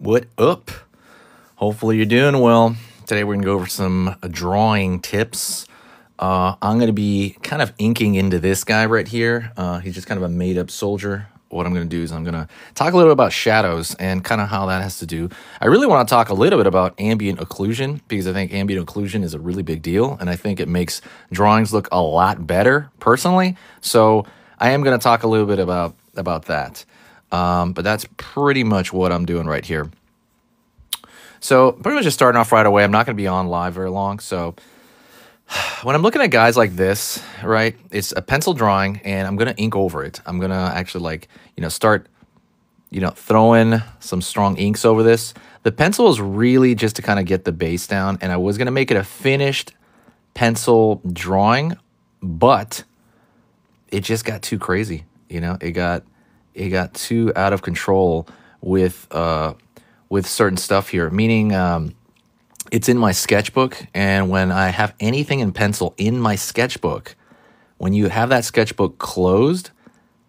What up? Hopefully you're doing well. Today we're going to go over some drawing tips. I'm going to be kind of inking into this guy right here. He's just kind of a made-up soldier. What I'm going to do is I'm going to talk a little bit about shadows and kind of how that has to do. I really want to talk a little bit about ambient occlusion because I think ambient occlusion is a really big deal, and I think it makes drawings look a lot better personally. So I am going to talk a little bit about that. But that's pretty much what I'm doing right here. So pretty much just starting off right away. I'm not going to be on live very long. So when I'm looking at guys like this, right, it's a pencil drawing and I'm going to ink over it. I'm going to actually start, throwing some strong inks over this. The pencil is really just to kind of get the base down, and I was going to make it a finished pencil drawing, but it just got too crazy. It got too out of control with certain stuff here, meaning it's in my sketchbook, and when I have anything in pencil in my sketchbook, when you have that sketchbook closed,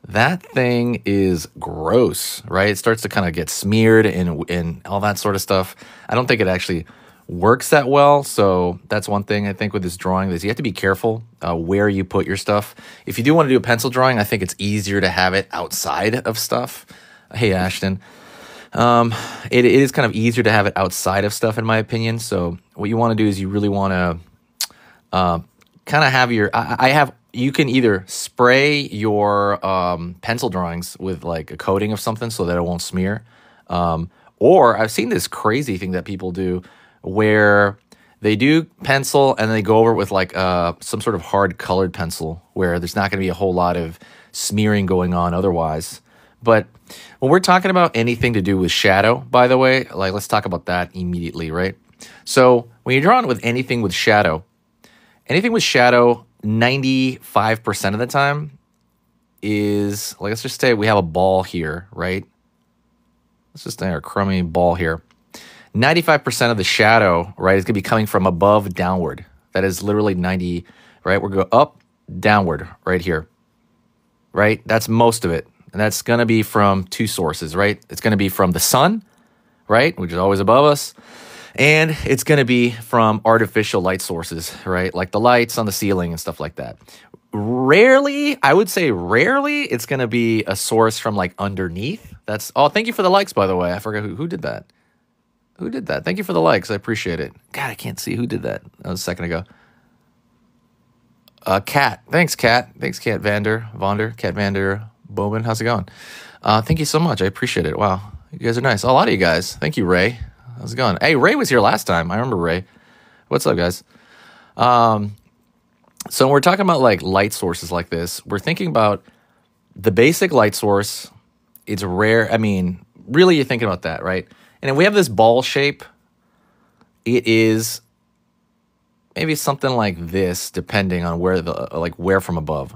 that thing is gross, right? It starts to kind of get smeared and all that sort of stuff. I don't think it actually works that well, so that's one thing I think with this drawing is you have to be careful where you put your stuff. If you do want to do a pencil drawing, I think it's easier to have it outside of stuff. Hey, Ashton. It is kind of easier to have it outside of stuff, in my opinion. So what you want to do is you really want to kind of have you can either spray your pencil drawings with like a coating of something so that it won't smear. Or I've seen this crazy thing that people do where they do pencil and they go over it with like some sort of hard colored pencil where there's not going to be a whole lot of smearing going on otherwise. But when we're talking about anything to do with shadow, by the way, like let's talk about that immediately, right? So when you're drawing with anything with shadow, 95% of the time is, like, let's just say we have a ball here, right? Let's just say our crummy ball here. 95% of the shadow, right, is going to be coming from above downward. That is literally 90, right? We're going to go up, downward, right here, right? That's most of it. And that's going to be from two sources, right? It's going to be from the sun, right, which is always above us. And it's going to be from artificial light sources, right, like the lights on the ceiling and stuff like that. Rarely, I would say rarely, it's going to be a source from like underneath. Thank you for the likes, by the way. I forgot who did that. Who did that? Thank you for the likes. I appreciate it. God, I can't see who did that. That was a second ago. Kat. Thanks, Kat. Thanks, Kat Vonder. Kat Vander Bowman. How's it going? Thank you so much. I appreciate it. Wow. You guys are nice. A lot of you guys. Thank you, Ray. How's it going? Hey, Ray was here last time. I remember Ray. What's up, guys? So when we're talking about like light sources like this, we're thinking about the basic light source. It's rare. I mean, really, you're thinking about that, right? And if we have this ball shape, it is maybe something like this, depending on where from above.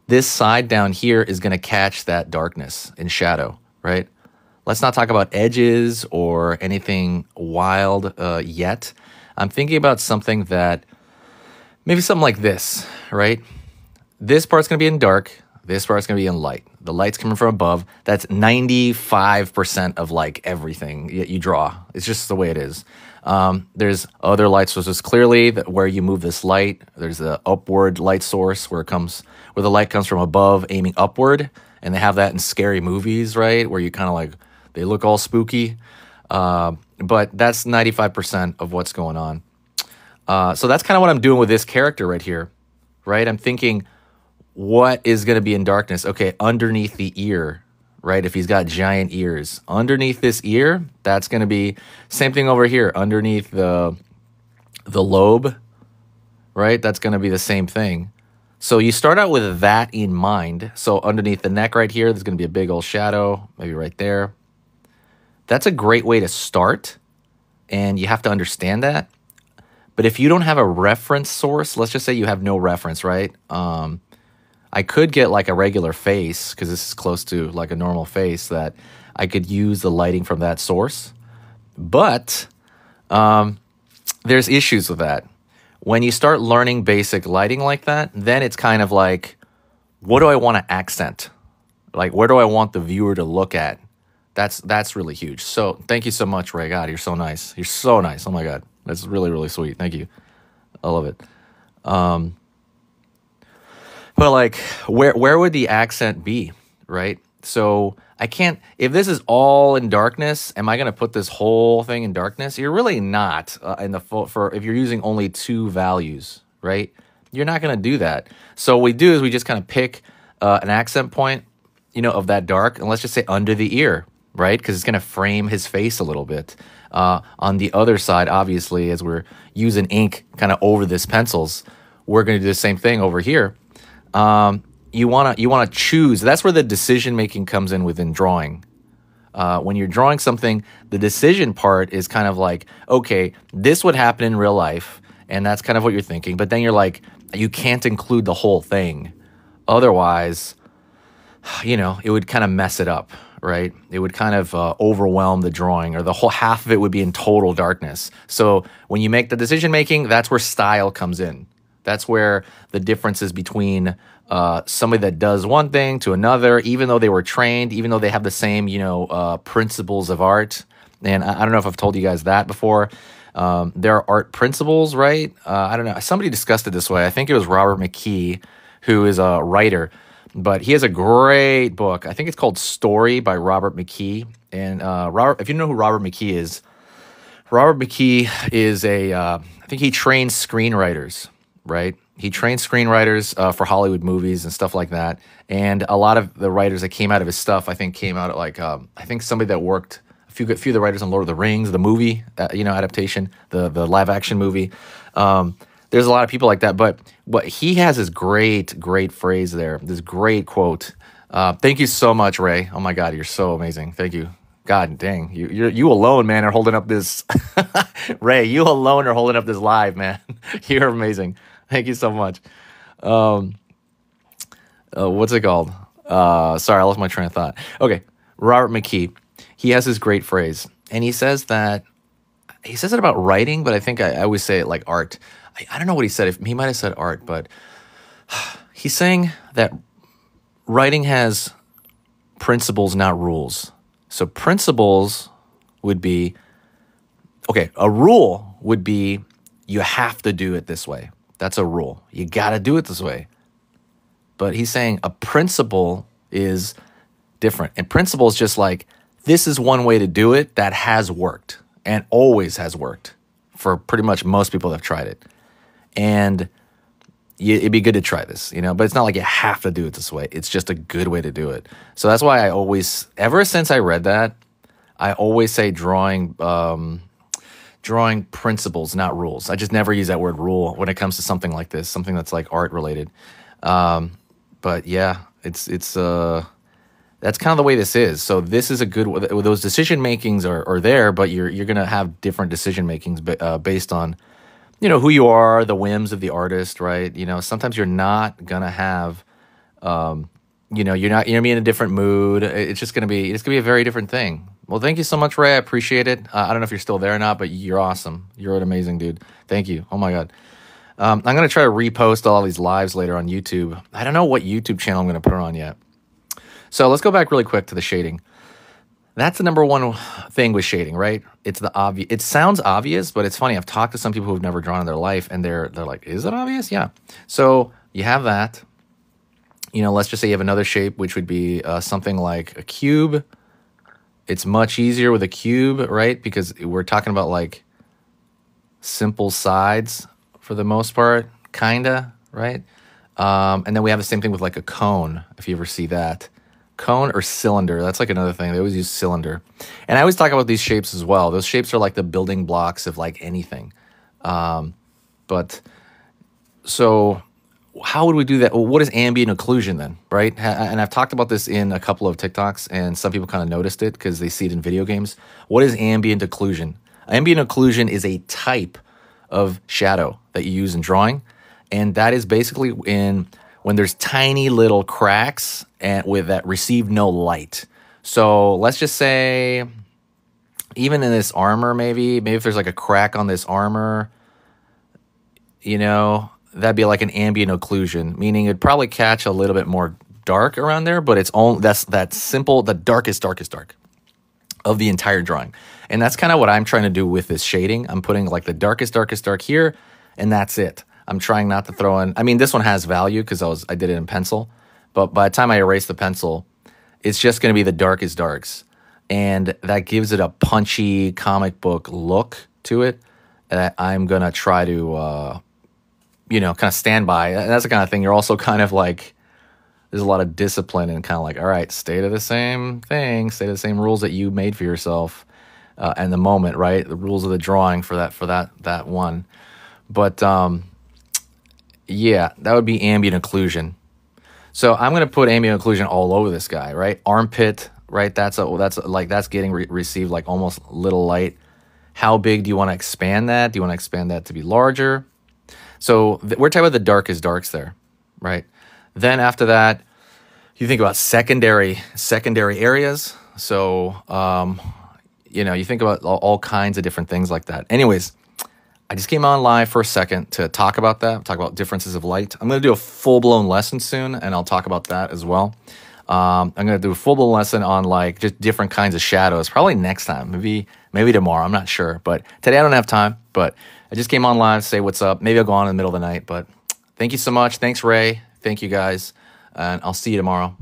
This side down here is going to catch that darkness and shadow, right? Let's not talk about edges or anything wild yet. I'm thinking about something like this, right? This part's going to be in dark. This part's going to be in light. The light's coming from above. That's 95% of like everything you draw. It's just the way it is. There's other light sources clearly where you move this light. There's the upward light source where the light comes from above aiming upward, and they have that in scary movies, right? Where you kind of like, they look all spooky. But that's 95% of what's going on. So that's kind of what I'm doing with this character right here, right? I'm thinking, what is going to be in darkness? Okay, underneath the ear, right? If he's got giant ears. Underneath this ear, that's going to be, same thing over here, underneath the lobe, right? That's going to be the same thing. So you start out with that in mind. So underneath the neck right here, there's going to be a big old shadow, maybe right there. That's a great way to start, and you have to understand that. But if you don't have a reference source, let's just say you have no reference, right? I could get like a regular face, because this is close to like a normal face, that I could use the lighting from that source. But there's issues with that. When you start learning basic lighting like that, then it's kind of like, what do I want to accent? Like, where do I want the viewer to look at? That's really huge. So thank you so much, Ray. God, you're so nice. You're so nice. Oh my God, that's really really sweet. Thank you. I love it. Um, but like, where would the accent be, right? So I can't. If this is all in darkness, am I going to put this whole thing in darkness? You're really not in the for if you're using only two values, right? You're not going to do that. So what we do is we just kind of pick an accent point, of that dark, and let's just say under the ear, right? Because it's going to frame his face a little bit. On the other side, obviously, as we're using ink kind of over this pencils, we're going to do the same thing over here. You wanna choose. That's where the decision making comes in within drawing. When you're drawing something, the decision part is kind of like, okay, this would happen in real life, and that's kind of what you're thinking. But then you're like, you can't include the whole thing, otherwise, it would kind of mess it up, right? It would kind of overwhelm the drawing, or the whole half of it would be in total darkness. So when you make the decision making, that's where style comes in. That's where the differences between somebody that does one thing to another, even though they were trained, even though they have the same, principles of art. And I don't know if I've told you guys that before. There are art principles, right? I don't know. Somebody discussed it this way. I think it was Robert McKee, who is a writer. But he has a great book. I think it's called Story by Robert McKee. And Robert, if you know who Robert McKee is I think he trains screenwriters, right? He trained screenwriters for Hollywood movies and stuff like that. And a lot of the writers that came out of his stuff, I think, came out like, I think somebody that worked, a few of the writers on Lord of the Rings, the movie, adaptation, the live action movie. There's a lot of people like that. But what he has is great phrase there, this great quote. Thank you so much, Ray. Oh my God, you're so amazing. Thank you. God dang, you alone, man, are holding up this. Ray, you alone are holding up this live, man. You're amazing. Thank you so much. What's it called? Sorry, I lost my train of thought. Okay, Robert McKee. He has this great phrase, and he says it about writing, but I think I always say it like art. I don't know what he said. He might have said art, but he's saying that writing has principles, not rules. So principles would be, okay, a rule would be you have to do it this way. That's a rule. You got to do it this way. But he's saying a principle is different. And principle is just like, this is one way to do it that has worked and always has worked for pretty much most people that have tried it. And it'd be good to try this, but it's not like you have to do it this way. It's just a good way to do it. So that's why ever since I read that, I always say drawing principles, not rules. I just never use that word rule when it comes to something like this, something that's like art related. But yeah, it's that's kind of the way this is. So this is a good, those decision makings are there, but you're going to have different decision makings based on, who you are, the whims of the artist, right? Sometimes you're not going to have, you're going to be in a different mood. It's going to be a very different thing. Well, thank you so much, Ray. I appreciate it. I don't know if you're still there or not, but you're awesome. You're an amazing dude. Thank you. Oh my God. I'm going to try to repost all these lives later on YouTube. I don't know what YouTube channel I'm going to put it on yet. So let's go back really quick to the shading. That's the number one thing with shading, right? It's the obvious. It sounds obvious, but it's funny. I've talked to some people who've never drawn in their life, and they're like, "Is it obvious?" Yeah. So you have that. Let's just say you have another shape, which would be something like a cube. It's much easier with a cube, right? Because we're talking about like simple sides for the most part, kinda, right? And then we have the same thing with like a cone, if you ever see that. Cone or cylinder, that's like another thing. They always use cylinder. And I always talk about these shapes as well. Those shapes are like the building blocks of like anything. But so how would we do that? Well, what is ambient occlusion then, right? And I've talked about this in a couple of TikToks, and some people kind of noticed it because they see it in video games. What is ambient occlusion? Ambient occlusion is a type of shadow that you use in drawing, and that is basically when there's tiny little cracks and that receive no light. So let's just say, even in this armor, maybe if there's like a crack on this armor, that'd be like an ambient occlusion, meaning it'd probably catch a little bit more dark around there, but it's only that's simple, the darkest dark. of the entire drawing. And that's kind of what I'm trying to do with this shading. I'm putting like the darkest dark here, and that's it. I'm trying not to throw in, I mean, this one has value because I did it in pencil, but by the time I erase the pencil, it's just going to be the darkest darks. And that gives it a punchy comic book look to it that I'm going to try to, you know, kind of stand by. And that's the kind of thing you're also kind of like, there's a lot of discipline and kind of like, all right, stay to the same thing, stay to the same rules that you made for yourself and the moment, right? The rules of the drawing for that one. But yeah, that would be ambient occlusion. So I'm going to put ambient occlusion all over this guy, right? Armpit, right? That's getting received like almost little light. How big do you want to expand that? Do you want to expand that to be larger? So we're talking about the darkest darks there, right? Then after that, you think about secondary areas. So, you know, you think about all kinds of different things like that. Anyways, I just came on live for a second to talk about that, talk about differences of light. I'm going to do a full-blown lesson soon, and I'll talk about that as well. I'm going to do a full-blown lesson on like just different kinds of shadows, probably next time, maybe tomorrow. I'm not sure, but today I don't have time. But I just came on live to say what's up. Maybe I'll go on in the middle of the night, but thank you so much. Thanks, Ray. Thank you, guys, and I'll see you tomorrow.